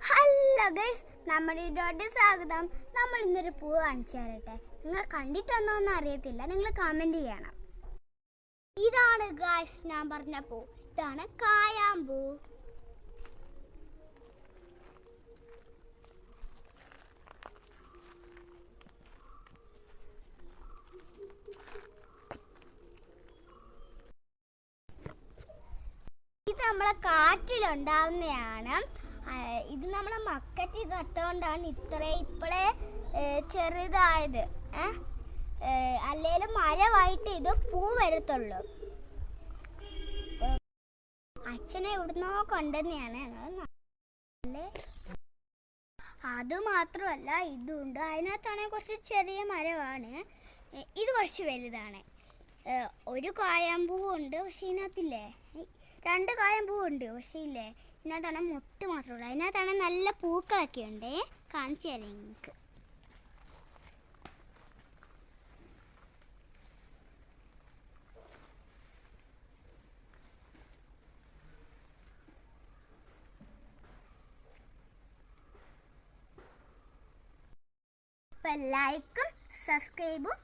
Hello guys, നമ്മുടെ വീഡിയോയുടെ സ്വാഗതം. നമ്മൾ ഇന്നൊരു പൂ കാണിച്ചു തരട്ടെ. നിങ്ങൾ കണ്ടിട്ടൊന്നും അറിയത്തില്ല, നിങ്ങൾ കമന്റ് ചെയ്യണം. ഇതാണ് ഗൈസ് ഞാൻ പറഞ്ഞ പൂ. ഇതാണ് കായാമ്പൂ. ഇത് നമ്മളെ കാട്ടിലുണ്ടാവുന്നതാണ്. ഇത് നമ്മളെ മക്കറ്റ് നട്ടുകൊണ്ടാണ് ഇപ്പോഴേ ചെറുതായത്. അല്ലേലും മരമായിട്ട് ഇത് പൂ വരത്തുള്ളൂ. അച്ഛനെ ഇവിടുന്നോ കൊണ്ടുതന്നെയാണ്. അത് മാത്രമല്ല, ഇതുണ്ട്. അതിനകത്താണെങ്കിൽ കുറച്ച് ചെറിയ മരമാണ്. ഇത് കുറച്ച് വലുതാണ്. ഒരു കായാമ്പൂവുണ്ട്, പക്ഷെ ഇതിനകത്തില്ലേ 2 കായാമ്പൂവുണ്ട്. പക്ഷേ ഇല്ലേ, ഇതിനകത്താണ് മുട്ട് മാത്രമേ ഉള്ളൂ. അതിനകത്താണ് നല്ല പൂക്കളൊക്കെ ഉണ്ട്. കാണിച്ചു തരാം നിങ്ങൾക്ക്. അപ്പം ലൈക്കും സബ്സ്ക്രൈബും